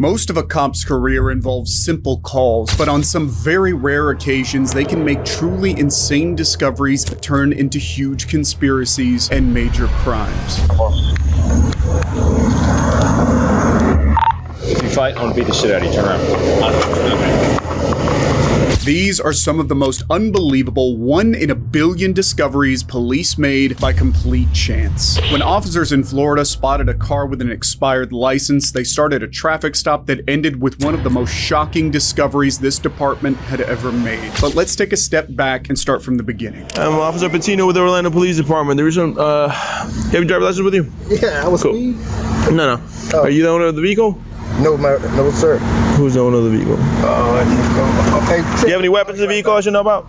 Most of a cop's career involves simple calls, but on some very rare occasions, they can make truly insane discoveries that turn into huge conspiracies and major crimes. If you fight, I'm gonna beat the shit out of you. Turn around. These are some of the most unbelievable 1 in a billion discoveries police made by complete chance. When officers in Florida spotted a car with an expired license, they started a traffic stop that ended with one of the most shocking discoveries this department had ever made. But let's take a step back and start from the beginning. I'm Officer Patino with the Orlando Police Department. There is some, you have your driver's license with you? Yeah, I was cool. No. Oh. Are you the owner of the vehicle? No, sir. Who's the owner of the vehicle? Okay. Do you have any weapons in the vehicle I should know about?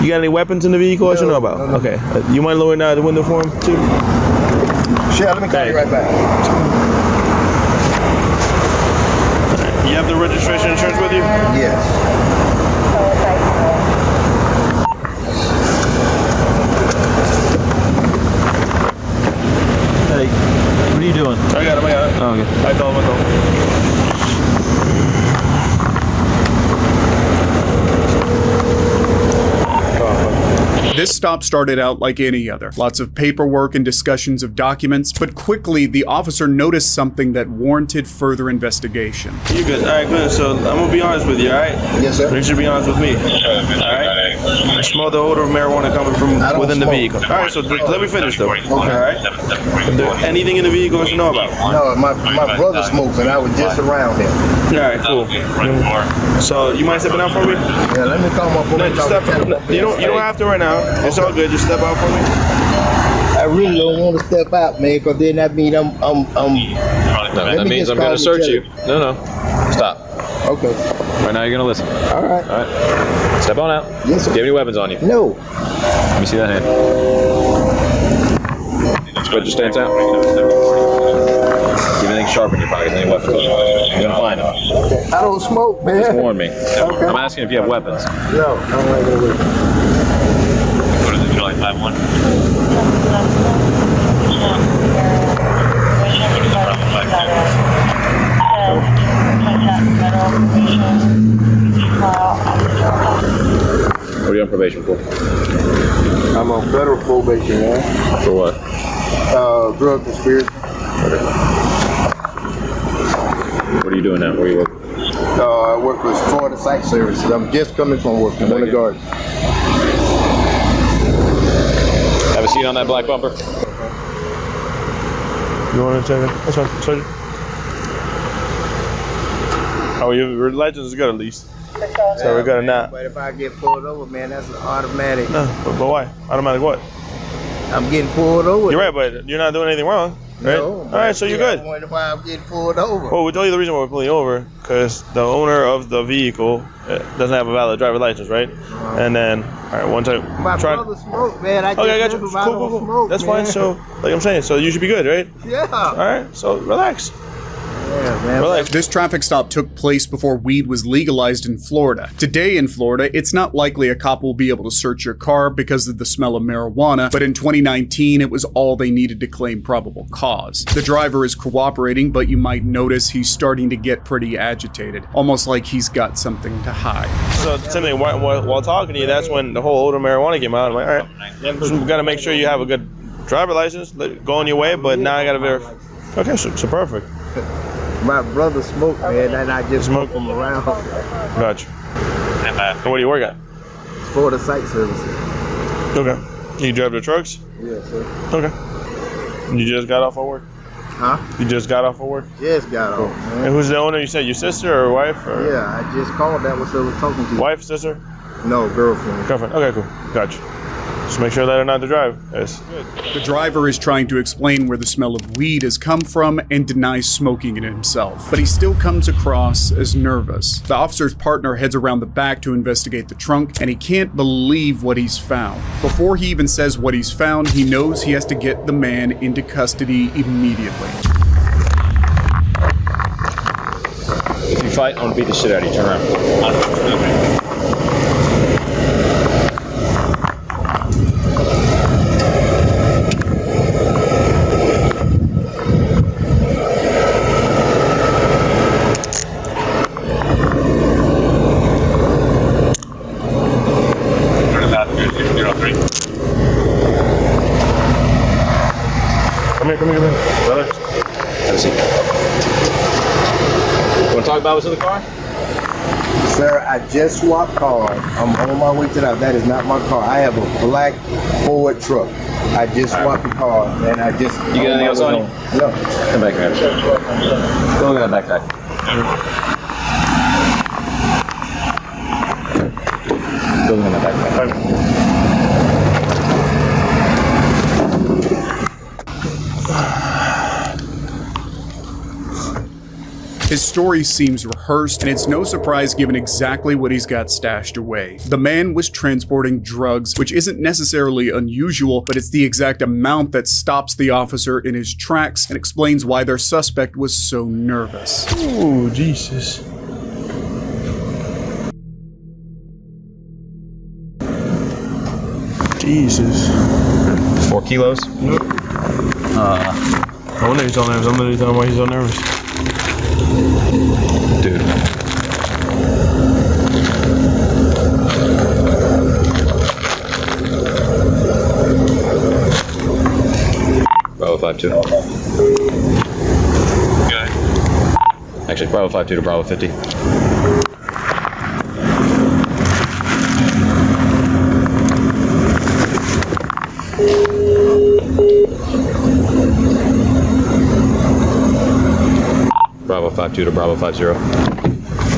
You got any weapons in the vehicle I should know about? No. Okay. You mind lowering the window for him, too? Sure, let me call you right back. You have the registration insurance with you? Yes. Hey, what are you doing? I got it. Oh, okay. I told him. This stop started out like any other. Lots of paperwork and discussions of documents, but quickly the officer noticed something that warranted further investigation. You good? All right, good. So I'm gonna be honest with you, all right? Yes, sir. You should be honest with me. All right? I smell the odor of marijuana coming from within the vehicle. All right, so let me finish though. Okay. All right? Is there anything in the vehicle I should know about? No, my brother smokes and I was just around him. All right, cool. So you mind stepping out for me? Yeah, let me call my phone. No, just step. You don't have to right now. It's all good. Just step out for me. I really don't want to step out, man, because then that means I'm. No, that means I'm gonna search you. No. Stop. Okay. Right now you're gonna listen. All right. All right. Step on out. Yes, sir. Do you have any weapons on you? No. Let me see that hand. Put your stance out. Keep anything sharp in your pockets, any weapons. You're gonna find them. Okay. I don't smoke, man. Just warn me. Okay. I'm asking if you have weapons. No, I don't like that weapon. What is it? You like 5-1? What are you on probation for? I'm on federal probation, man. For what? Drug conspiracy. What are you doing now? Where are you working? I work for Florida Site Services. I'm just coming from work in the garden. Have a seat on that black bumper. You want to check it? That's fine. Sergeant. Oh, your license is good at least. So we got it now. But if I get pulled over, man, that's an automatic. No, but why? Automatic what? I'm getting pulled over. You're right, but you're not doing anything wrong, right? No. All right, so you're good. I wonder why I'm getting pulled over. Well, we'll tell you the reason why we're pulling you over, because the owner of the vehicle doesn't have a valid driver's license, right? And then, all right, one time. My brother smoked, man. I Okay, I got you. Cool. Smoke, That's man. fine. So, like I'm saying, so you should be good, right? Yeah. All right, so relax. Yeah, man. Relax. This traffic stop took place before weed was legalized in Florida. Today in Florida, it's not likely a cop will be able to search your car because of the smell of marijuana, but in 2019, it was all they needed to claim probable cause. The driver is cooperating, but you might notice he's starting to get pretty agitated, almost like he's got something to hide. So, same thing, while talking to you, that's when the whole odor of marijuana came out. I'm like, all right, we got to make sure you have a good driver's license, go on your way, but now I got to verify. Okay, so perfect. My brother smoked, man, and I just Smoke smoke him around. Gotcha. So where do you work at? Florida Site Services. Okay. You drive the trucks? Yes, sir. Okay. You just got off of work? Huh? You just got off of work? Just got off, man. And who's the owner? You said your sister or wife? Or Yeah, I just called. That was who I was talking to. Wife, sister? No, girlfriend. Girlfriend. Okay, cool. Gotcha. Just make sure that they're not to drive. Yes. The driver is trying to explain where the smell of weed has come from and denies smoking it himself, but he still comes across as nervous. The officer's partner heads around the back to investigate the trunk, and he can't believe what he's found. Before he even says what he's found, he knows he has to get the man into custody immediately. If you fight, I'm gonna beat the shit out of you. Turn around. talk about what's in the car? Sir, I just swapped cars. I'm on my way to that. That is not my car. I have a black Ford truck. I just swapped the car, and I just. You got anything else on you? No. Come back here. Go look at that backpack. Go look at that backpack. His story seems rehearsed, and it's no surprise given exactly what he's got stashed away. The man was transporting drugs, which isn't necessarily unusual, but it's the exact amount that stops the officer in his tracks and explains why their suspect was so nervous. Oh, Jesus. Jesus. 4 kilos? Nope. I wonder he's so nervous. I'm gonna tell him why he's so nervous. Dude. Bravo 52. Okay. Actually, Bravo 52 to Bravo 50. Bravo 52 to Bravo 50.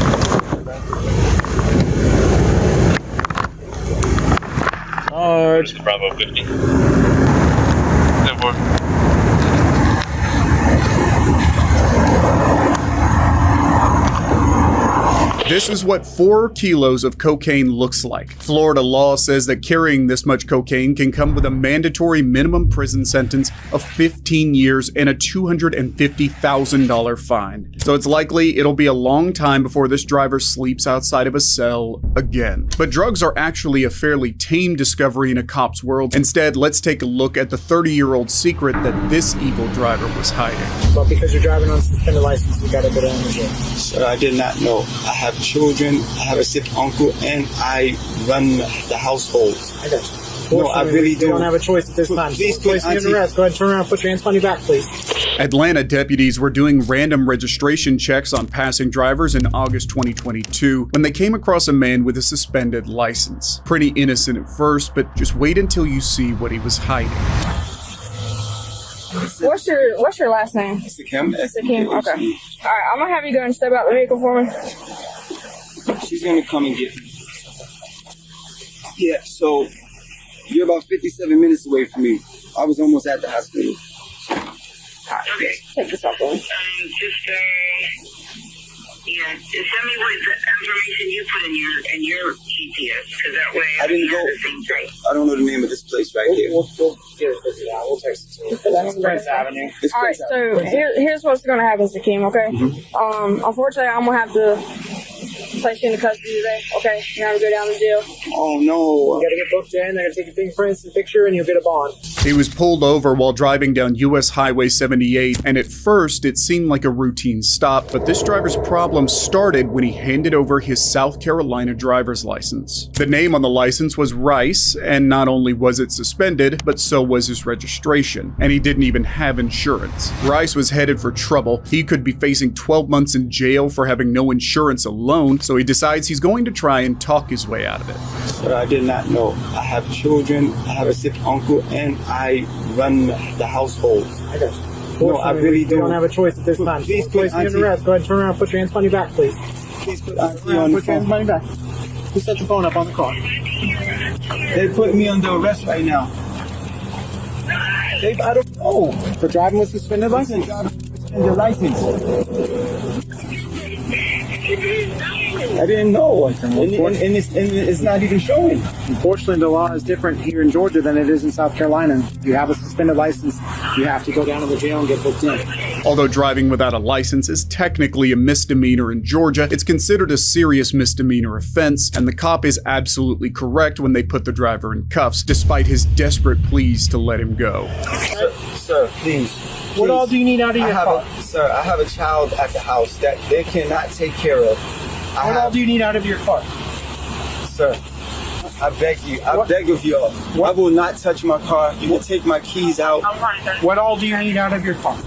Alright. Bravo 50. 10-4. This is what 4 kilos of cocaine looks like. Florida law says that carrying this much cocaine can come with a mandatory minimum prison sentence of 15 years and a $250,000 fine. So it's likely it'll be a long time before this driver sleeps outside of a cell again. But drugs are actually a fairly tame discovery in a cop's world. Instead, let's take a look at the 30-year-old secret that this evil driver was hiding. But because you're driving on suspended license, you gotta go down the jail. Sir, I did not know. I have children, I have a sick uncle, and I run the household. I got you. No, I really You don't do. have a choice at this time. Please So put place you Auntie- in arrest. Go ahead and turn around, put your hands on your back, please. Atlanta deputies were doing random registration checks on passing drivers in August 2022 when they came across a man with a suspended license. Pretty innocent at first, but just wait until you see what he was hiding. What's your last name? Mr. Kim? Mr. Kim. Okay. All right, I'm gonna have you go and step out the vehicle for me. She's gonna come and get me. Yeah, so you're about 57 minutes away from me. I was almost at the hospital. Okay. Take this off for me. Just send me what the information you put in your GPS, because that way I didn't have go. the same thing. I don't know the name of this place right here. We'll get it figured out. We'll text it to you. That's Prince Avenue. It's All right, Prince Avenue. so here's what's gonna happen, Mr. Kim. Okay. Unfortunately, I'm gonna have to place you into custody today. Okay. You're gonna go down to jail. Oh no. You gotta get booked in. They're gonna take your fingerprints and picture, and you'll get a bond. He was pulled over while driving down US Highway 78, and at first it seemed like a routine stop, but this driver's problem started when he handed over his South Carolina driver's license. The name on the license was Rice, and not only was it suspended, but so was his registration, and he didn't even have insurance. Rice was headed for trouble. He could be facing 12 months in jail for having no insurance alone, so he decides he's going to try and talk his way out of it. Sir, I did not know. I have children, I have a sick uncle, and I run the household. I got you. No, I really You do. don't have a choice at this time. Please So place put you in Auntie- arrest. Go ahead and turn around, put your hands on your back, please. Please put Auntie on the Put your hands phone. on your back. Who set the phone up on the car? They put me under arrest right now. I don't know. For driving with suspended license. And the license. I didn't know. And it's not even showing. Unfortunately, the law is different here in Georgia than it is in South Carolina. If you have a suspended license, you have to go down to the jail and get booked in. Although driving without a license is technically a misdemeanor in Georgia, it's considered a serious misdemeanor offense, and the cop is absolutely correct when they put the driver in cuffs, despite his desperate pleas to let him go. Sir, please. What all do you need out of your car? Sir, I have a child at the house that they cannot take care of. What all do you need out of your car? Sir, I beg you. I beg of y'all. I will not touch my car. You will take my keys out. I'm fine, sir. What all do you need out of your car?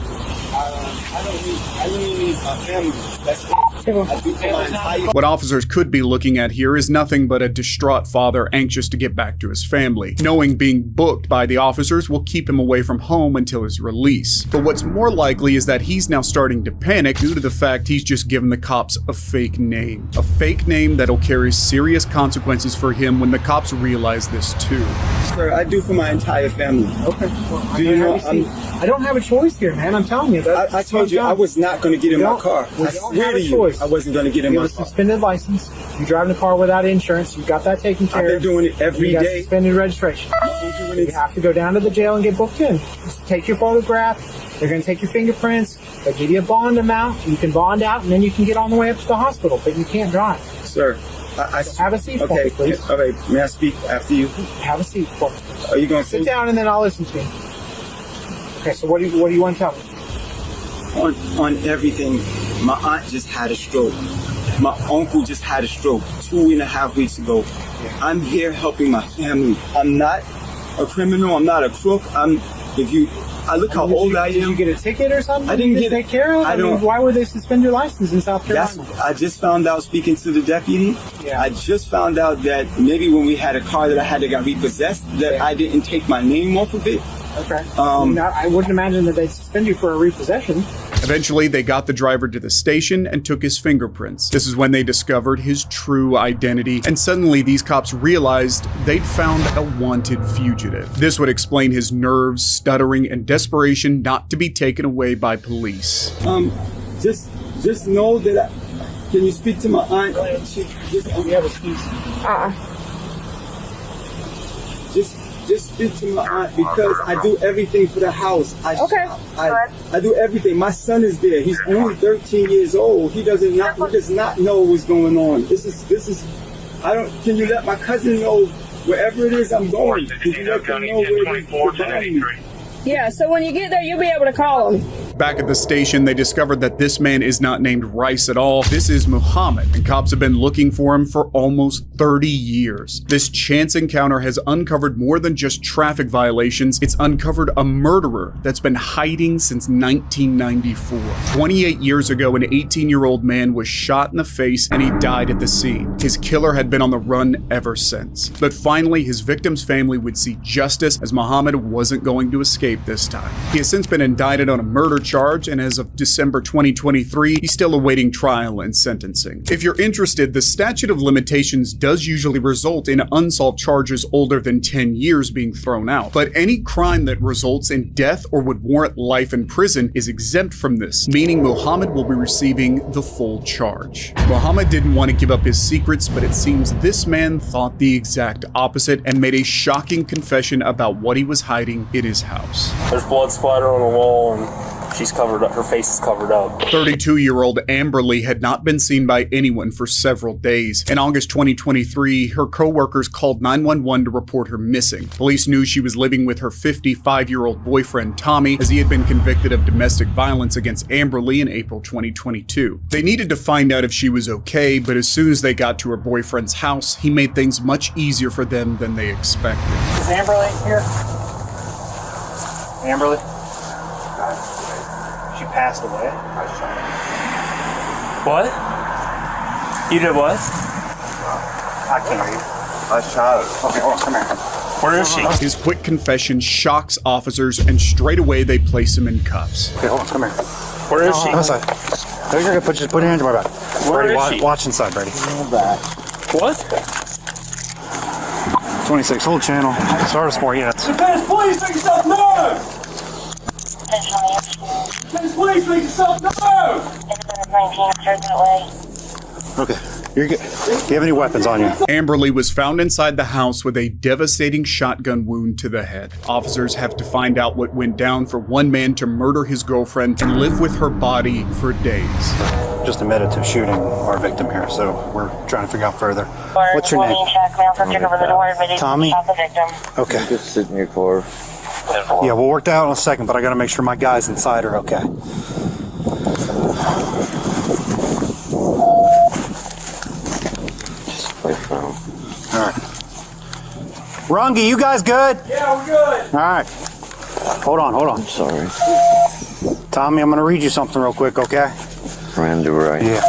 I don't need a family. That's it. What officers could be looking at here is nothing but a distraught father anxious to get back to his family, knowing being booked by the officers will keep him away from home until his release. But what's more likely is that he's now starting to panic due to the fact he's just given the cops a fake name. A fake name that'll carry serious consequences for him when the cops realize this too. Sir, I do for my entire family. Okay. Well, Do you know I don't have a choice here, man. I'm telling you. I told you I was not going to get in my car. We I don't swear have to a you, choice. I wasn't going to get in You my have a car. suspended license. You drive in a car without insurance. You got that taken care I've been of. doing it every you got day. suspended registration. You have to go down to the jail and get booked in. Just take your photograph. They're going to take your fingerprints. They'll give you a bond amount. You can bond out, and then you can get on the way up to the hospital. But you can't drive. Sir, I Have a seat for okay, me, please. all right. May I speak after you? Have a seat for me. Are you going to Sit down, and then I'll listen to you. Okay, so what do you want to tell me? on everything? My aunt just had a stroke. My uncle just had a stroke 2.5 weeks ago. I'm here helping my family. I'm not a criminal. I'm not a crook. I look how old I am. Did you get a ticket or something? I didn't to get- take care of. I don't- Why would they suspend your license in South That's, Carolina? I just found out speaking to the deputy. Yeah. I just found out that maybe when we had a car that I had that got repossessed, that Yeah. I didn't take my name off of it. Okay. I wouldn't imagine that they'd suspend you for a repossession. Eventually, they got the driver to the station and took his fingerprints. This is when they discovered his true identity, and suddenly these cops realized they'd found a wanted fugitive. This would explain his nerves, stuttering, and desperation not to be taken away by police. Just know that can you speak to my aunt? Just speak to my aunt because I do everything for the house. I do everything. My son is there. He's only 13 years old. He does not know what's going on. This is can you let my cousin know wherever it is I'm going? Can you let them know where it is to find me? Yeah, so when you get there, you'll be able to call them. Back at the station, they discovered that this man is not named Rice at all. This is Muhammad, and cops have been looking for him for almost 30 years. This chance encounter has uncovered more than just traffic violations. It's uncovered a murderer that's been hiding since 1994. 28 years ago, an 18-year-old man was shot in the face and he died at the scene. His killer had been on the run ever since. But finally, his victim's family would see justice, as Muhammad wasn't going to escape this time. He has since been indicted on a murder charge, and as of December 2023, he's still awaiting trial and sentencing. If you're interested, the statute of limitations does usually result in unsolved charges older than 10 years being thrown out, but any crime that results in death or would warrant life in prison is exempt from this, meaning Muhammad will be receiving the full charge. Muhammad didn't want to give up his secrets, but it seems this man thought the exact opposite and made a shocking confession about what he was hiding in his house. There's blood splatter on the wall and she's covered up, her face is covered up. 32-year-old Amberly had not been seen by anyone for several days. In August 2023, her co-workers called 911 to report her missing. Police knew she was living with her 55-year-old boyfriend Tommy, as he had been convicted of domestic violence against Amberly in April 2022. They needed to find out if she was okay, but as soon as they got to her boyfriend's house, he made things much easier for them than they expected. Is Amberly here? Amberly? She passed away. What? You did what? I can't hear you. I shot her. Okay, hold on, come here. Where is she? His quick confession shocks officers, and straight away they place him in cuffs. Okay, hold on, come here. Where is she? Outside. There you go, put your hands on my back. Where Brady, is she? watch inside, Brady. What? 26, hold channel. Start us more units. Please make yourself known! Please make yourself known! Okay, you're good. Do you have any weapons on you? Amberly was found inside the house with a devastating shotgun wound to the head. Officers have to find out what went down for one man to murder his girlfriend and live with her body for days. Just admitted to shooting our victim here, so we're trying to figure out further. What's your name? Tommy? Okay. Just sit in your car. Yeah, we'll work that out in a second, but I gotta make sure my guys inside are okay. Alright. Rungi, you guys good? Yeah, we're good. Alright. Hold on. Sorry. Tommy, I'm gonna read you something real quick, okay? Miranda, right? Yeah.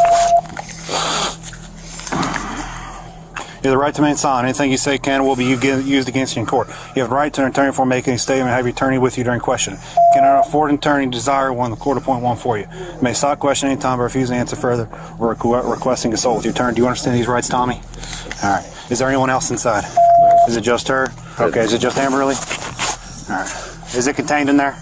You have the right to remain silent. Anything you say can or will be used against you in court. You have the right to an attorney before making a statement and have your attorney with you during question. You cannot afford an attorney, desire one, the court appoint one for you. You may stop question any time by refusing to answer further or requesting consult with your attorney. Do you understand these rights, Tommy? All right. Is there anyone else inside? Is it just her? Okay. Is it just Amberly? All right. Is it contained in there?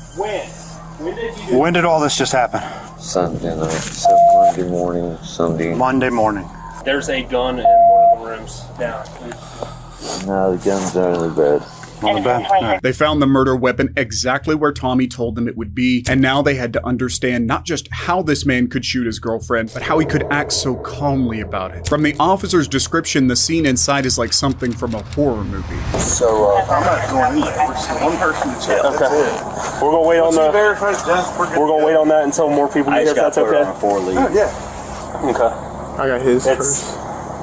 When did all this just happen? Sunday night, so Monday morning, Sunday. Monday morning. There's a gun in one of the rooms down. No, the gun's under the bed. On the bed? Right. They found the murder weapon exactly where Tommy told them it would be, and now they had to understand not just how this man could shoot his girlfriend, but how he could act so calmly about it. From the officer's description, the scene inside is like something from a horror movie. So, I'm not going in there. One person to check. Okay. That's it. We're gonna wait on the. We're gonna wait on that until more people get here. If that's okay. Oh, yeah. Okay. I got his It's first.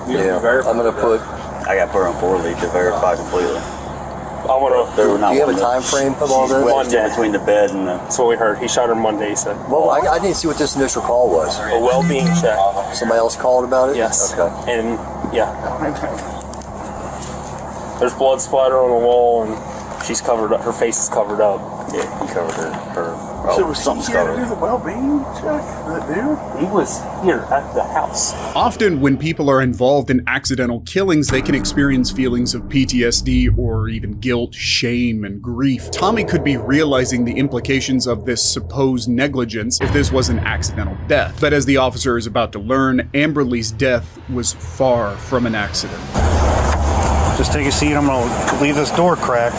yeah, I'm gonna put. I got put on 4 lead to verify completely. I want to. Do you have a time frame of all this? Monday. Between the bed and the. That's what we heard. He shot her Monday. He said. Well, I didn't see what this initial call was. A well-being check. Somebody else called about it? Yes. Okay. And yeah. There's blood splatter on the wall, and she's covered up. Her face is covered up. Yeah, he covered her. So was something here to do the well-being check? That dude? He was here at the house. Often, when people are involved in accidental killings, they can experience feelings of PTSD or even guilt, shame, and grief. Tommy could be realizing the implications of this supposed negligence if this was an accidental death. But as the officer is about to learn, Amberly's death was far from an accident. Just take a seat. I'm gonna leave this door cracked.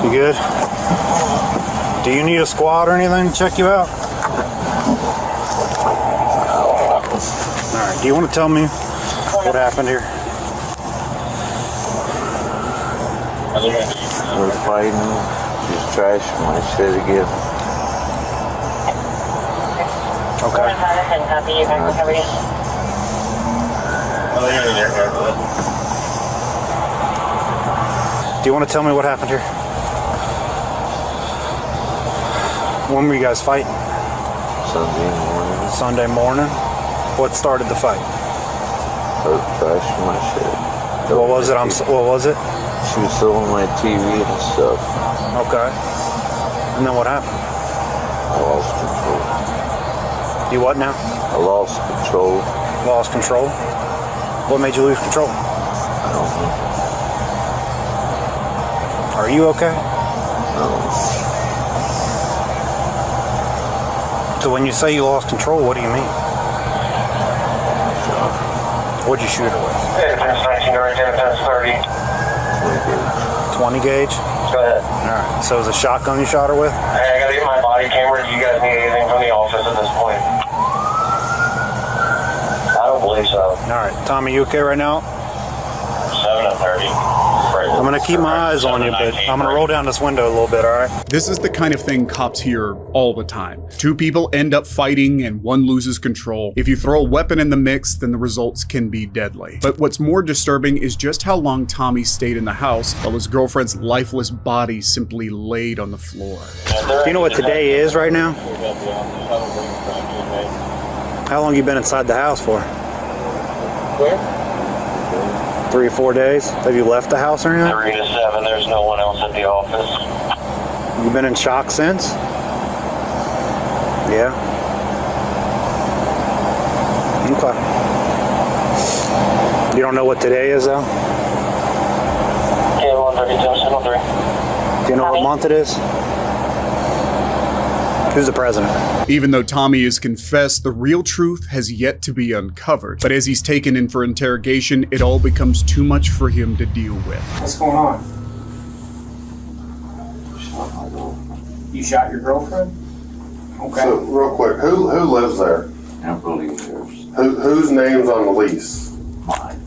You good? Do you need a squad or anything to check you out? Alright, do you want to tell me what happened here? We're fighting. She's trashing my shit again. Okay. Do you want to tell me what happened here? When were you guys fighting? Sunday morning. Sunday morning? What started the fight? Her trashing my shit. What was it? What was it? She was throwing my TV and stuff. Okay. And then what happened? I lost control. You what now? I lost control. Lost control? What made you lose control? I don't know. Are you okay? No. So when you say you lost control, what do you mean? What'd you shoot her with? 20 gauge? Go ahead. Alright, so it was a shotgun you shot her with? I gotta get my body camera. Do you guys need anything from the office at this point? I don't believe so. Alright, Tommy, you okay right now? 7:30. I'm gonna keep my eyes on you, but I'm gonna roll down this window a little bit, alright? This is the kind of thing cops hear all the time. Two people end up fighting and one loses control. If you throw a weapon in the mix, then the results can be deadly. But what's more disturbing is just how long Tommy stayed in the house while his girlfriend's lifeless body simply laid on the floor. Do you know what today is right now? How long you been inside the house for? Where? 3 or 4 days? Have you left the house or anything? 3 to 7. There's no one else at the office. You been in shock since? Yeah. Okay. You don't know what today is though? Yeah, 132, 703. Do you know what month it is? Who's the president? Even though Tommy has confessed, the real truth has yet to be uncovered. But as he's taken in for interrogation, it all becomes too much for him to deal with. What's going on? You shot your girlfriend? Okay. So, real quick, who lives there? Amberly lives. Whose name's on the lease? Mine.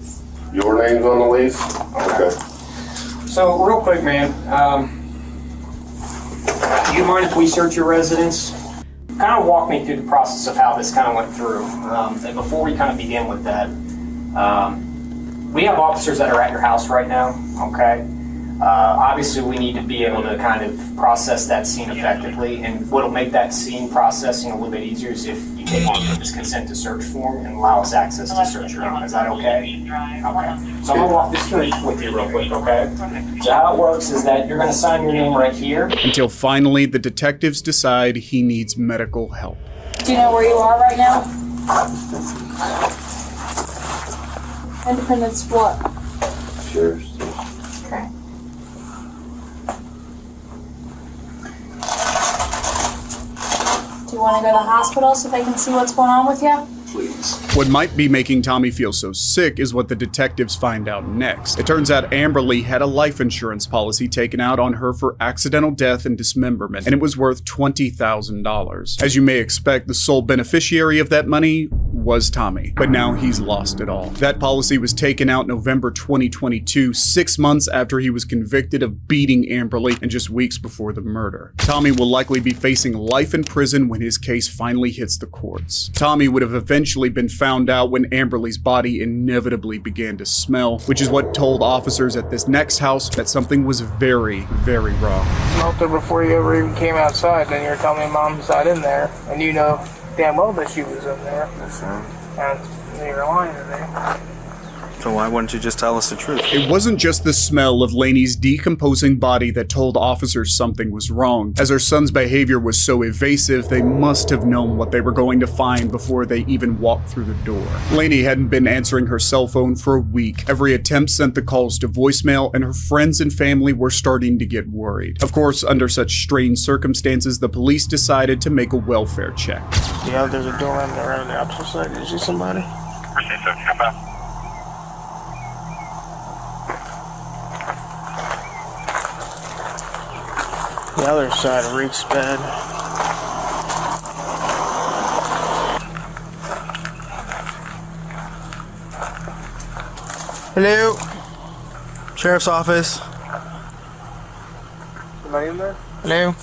Your name's on the lease? Okay. So, real quick, man, do you mind if we search your residence? Kind of walk me through the process of how this kind of went through. And before we kind of begin with that, we have officers that are at your house right now, okay? Obviously, we need to be able to kind of process that scene effectively, and what'll make that scene processing a little bit easier is if you take this consent to search form and allow us access to search your home. Is that okay? Okay. So I'm gonna walk this through with you real quick, okay? So how it works is that you're gonna sign your name right here. Until finally, the detectives decide he needs medical help. Do you know where you are right now? Independence what? Sure. Okay. Do you want to go to the hospital so they can see what's going on with you? Please. What might be making Tommy feel so sick is what the detectives find out next. It turns out Amberly had a life insurance policy taken out on her for accidental death and dismemberment, and it was worth $20,000. As you may expect, the sole beneficiary of that money was Tommy, but now he's lost it all. That policy was taken out November 2022, 6 months after he was convicted of beating Amberly and just weeks before the murder. Tommy will likely be facing life in prison when his case finally hits the courts. Tommy would have eventually been found out when Amberly's body inevitably began to smell, which is what told officers at this next house that something was very, very wrong. Smelled her before you ever even came outside, then you're telling me mom's not in there, and you know damn well that she was in there. Yes, sir. And you're lying to me. So why wouldn't you just tell us the truth? It wasn't just the smell of Lainey's decomposing body that told officers something was wrong. As her son's behavior was so evasive, they must have known what they were going to find before they even walked through the door. Lainey hadn't been answering her cell phone for a week. Every attempt sent the calls to voicemail, and her friends and family were starting to get worried. Of course, under such strange circumstances, the police decided to make a welfare check. Yeah, there's a door around the opposite side. Did you see somebody? The other side reeks bad. Hello? Sheriff's office. Somebody in there? Hello?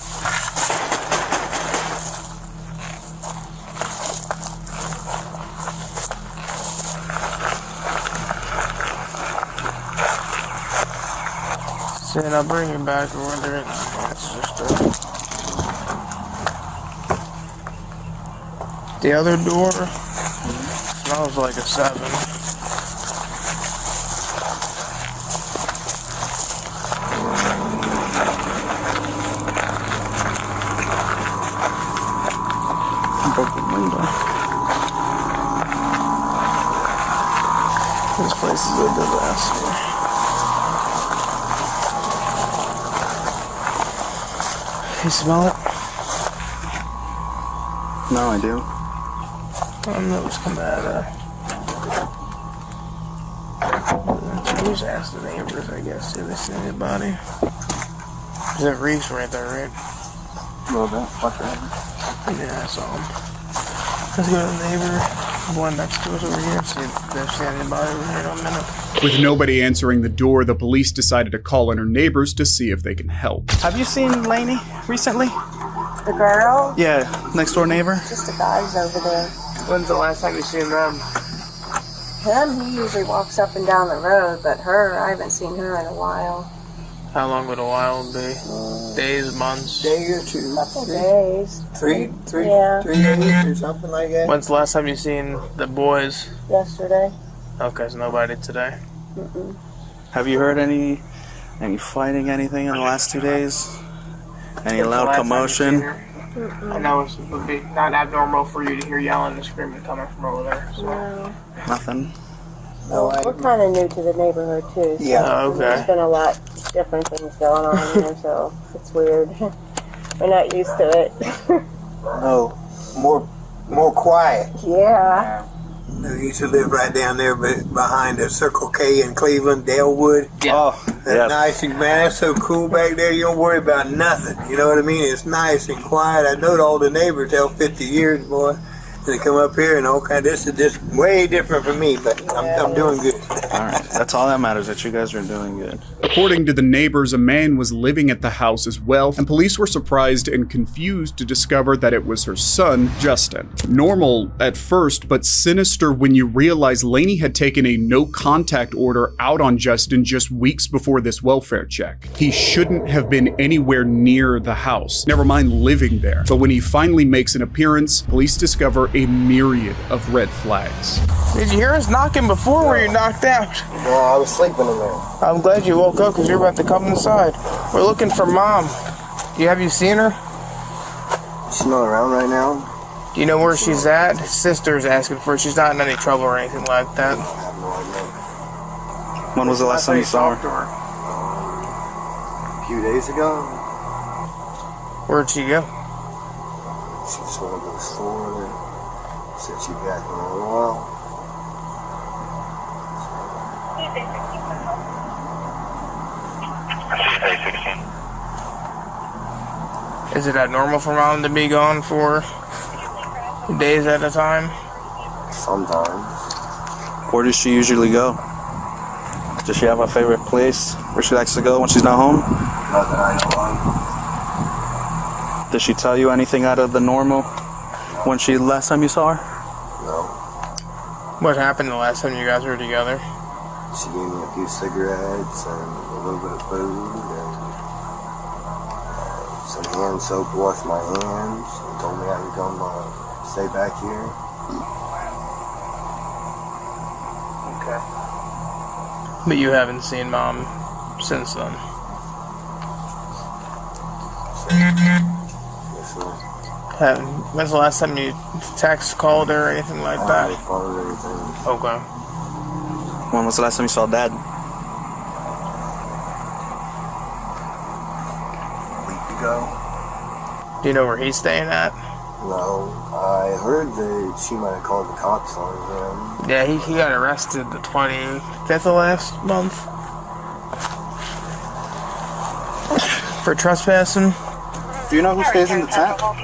Saying I'll bring you back or whether it's just the other door smells like a 7. Broke the window. This place is a disaster. You smell it? No, I do. I know it's coming out of. Just ask the neighbors, I guess, if they see anybody. There's that Reese right there, right? A little bit. Watch your head. Yeah, I saw him. Let's go to the neighbor, the one next to us over here, see if they've seen anybody over here in a minute. With nobody answering the door, the police decided to call in her neighbors to see if they can help. Have you seen Lainey recently? The girl? Yeah, next door neighbor. Just the guys over there. When's the last time you seen them? Him, he usually walks up and down the road, but her, I haven't seen her in a while. How long would a while be? Days, months? Day or two. Couple days. Three Yeah. days or something like that. When's the last time you seen the boys? Yesterday. Okay, so nobody today. Mm-mm. Have you heard any fighting, anything in the last 2 days? Any loud commotion? I know it would be not abnormal for you to hear yelling and screaming coming from over there. So. No. Nothing. No, We're kind of new to the neighborhood too. So Yeah. Oh, okay. There's been a lot different things going on here, so it's weird. We're not used to it. no, more quiet. Yeah. I used to live right down there behind the Circle K in Cleveland, Dalewood. Yeah. Oh, That's yes. nice and man, that's so cool back there. You don't worry about nothing. You know what I mean? It's nice and quiet. I know all the neighbors held 50 years, boy. to come up here and okay, this is just way different for me, but I'm doing good. All right, that's all that matters, that you guys are doing good. According to the neighbors, a man was living at the house as well, and police were surprised and confused to discover that it was her son, Justin. Normal at first, but sinister when you realize Lainey had taken a no-contact order out on Justin just weeks before this welfare check. He shouldn't have been anywhere near the house, never mind living there. But when he finally makes an appearance, police discover a myriad of red flags. Did you hear us knocking before? Were you knocked out? No, I was sleeping in there. I'm glad you woke up because you're about to come inside. We're looking for Mom. Have you seen her? She's not around right now. Do you know where she's at? His sister's asking for her. She's not in any trouble or anything like that. I have no idea. When was the last time you saw her? A few days ago. Where'd she go? She just went to the store and said she'd be back in a little while. Is it abnormal for Mom to be gone for days at a time? Sometimes. Where does she usually go? Does she have a favorite place where she likes to go when she's not home? Not that I know of. Did she tell you anything out of the normal when last time you saw her? No. What happened the last time you guys were together? She gave me a few cigarettes and a little bit of food and some hand soap to wash my hands and told me I could come stay back here. Okay. But you haven't seen Mom since then? Yes, sir. When's the last time you called her, or anything like that? I followed everything. Okay. When was the last time you saw Dad? A week ago. Do you know where he's staying at? No, I heard that she might have called the cops on him. Yeah, he got arrested the 25th of last month for trespassing. Do you know who stays in the tent? Well,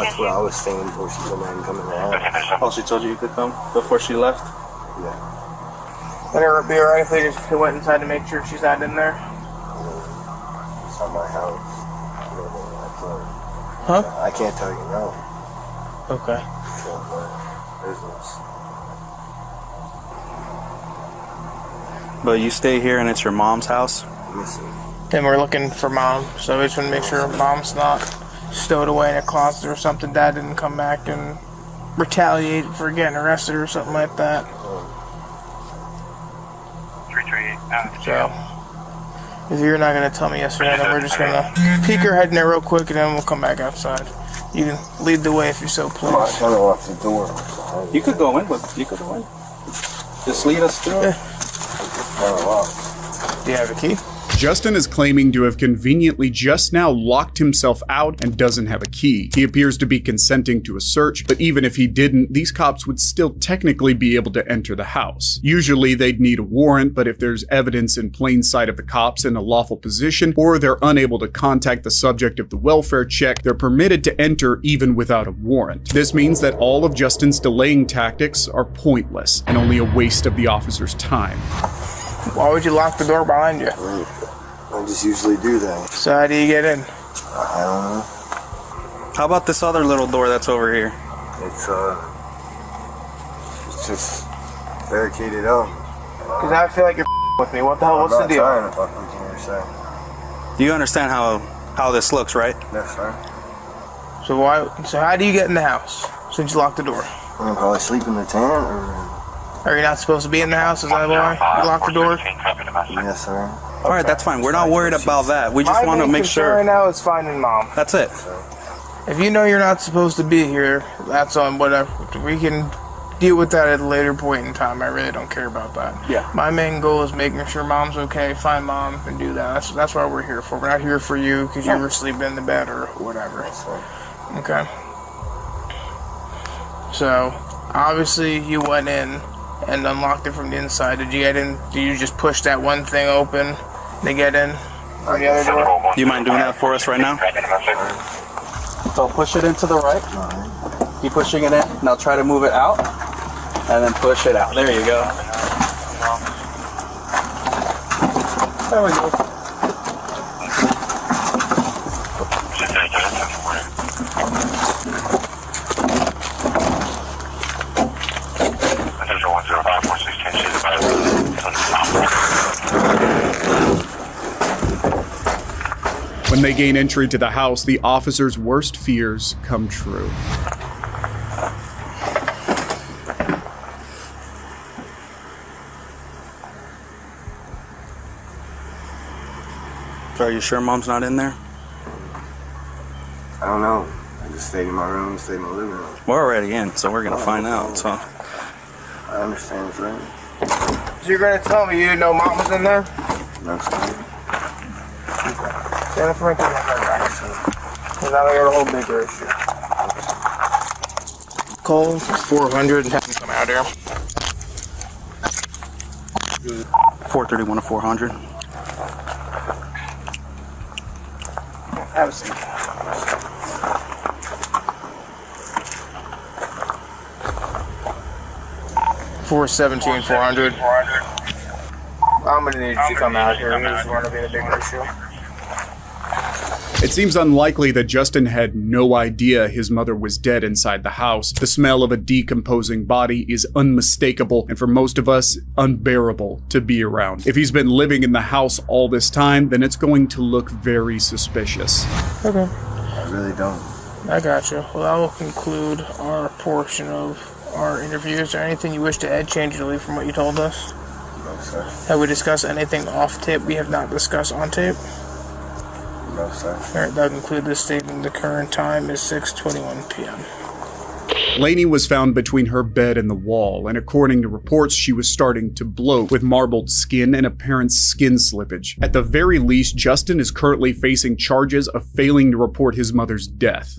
that's what I was saying before she told me I can come in the house. Oh, she told you could come before she left? Yeah. Would it be alright if they just went inside to make sure she's not in there? It's not my house. Huh? I can't tell you no. Okay. Business. But you stay here and it's your mom's house? Yes, sir. And we're looking for Mom, so we just want to make sure Mom's not stowed away in a closet or something. Dad didn't come back and retaliate for getting arrested or something like that. So, if you're not going to tell me yes or no, then we're just going to peek our head in there real quick and then we'll come back outside. You can lead the way if you're so pleased. I'm trying to lock the door. You could go in, but you could go in. Just lead us through. Yeah. Do you have a key? Justin is claiming to have conveniently just now locked himself out and doesn't have a key. He appears to be consenting to a search, but even if he didn't, these cops would still technically be able to enter the house. Usually they'd need a warrant, but if there's evidence in plain sight of the cops in a lawful position, or they're unable to contact the subject of the welfare check, they're permitted to enter even without a warrant. This means that all of Justin's delaying tactics are pointless and only a waste of the officer's time. Why would you lock the door behind you? I just usually do that. So how do you get in? I don't know. How about this other little door that's over here? It's just barricaded up. Because I feel like you're with me. What the hell? What's the deal? I'm not trying to fuck with you, understand? You understand how this looks, right? Yes, sir. So how do you get in the house since you locked the door? I'm probably sleep in the tent, or... Are you not supposed to be in the house? Is that why you locked the door? Yes, sir. All right, that's fine. We're not worried about that. We just want to make sure. Right now is finding Mom. That's it. If you know you're not supposed to be here, that's on whatever. We can deal with that at a later point in time. I really don't care about that. Yeah. My main goal is making sure Mom's okay, find Mom, and do that. That's what we're here for. We're not here for you because you were sleeping in the bed or whatever. Okay. So, obviously, you went in and unlocked it from the inside. Did you get in? Did you just push that one thing open to get in from the other door? Do you mind doing that for us right now? So push it into the right. Keep pushing it in. Now try to move it out, and then push it out. There you go. There we go. When they gain entry to the house, the officers' worst fears come true. So are you sure Mom's not in there? I don't know. I just stayed in my room, stayed in my living room. We're already in, so we're gonna find out. So I understand, friend. So you're gonna tell me you didn't know Mom was in there? No, sir. Jennifer, and now we got a whole bigger issue. Call 400 and have them come out here. 431 to 400. Have a seat. $417, 400. I'm gonna need you to come out here. This is going to be a big issue. It seems unlikely that Justin had no idea his mother was dead inside the house. The smell of a decomposing body is unmistakable and for most of us, unbearable to be around. If he's been living in the house all this time, then it's going to look very suspicious. Okay. I really don't. I got you. Well, that will conclude our portion of our interview. Is there anything you wish to add, change, or leave from what you told us? No, sir. Have we discussed anything off tape we have not discussed on tape? No, sir. Alright, that'll conclude this statement. The current time is 6:21 p.m. Lainey was found between her bed and the wall, and according to reports, she was starting to bloat with marbled skin and apparent skin slippage. At the very least, Justin is currently facing charges of failing to report his mother's death.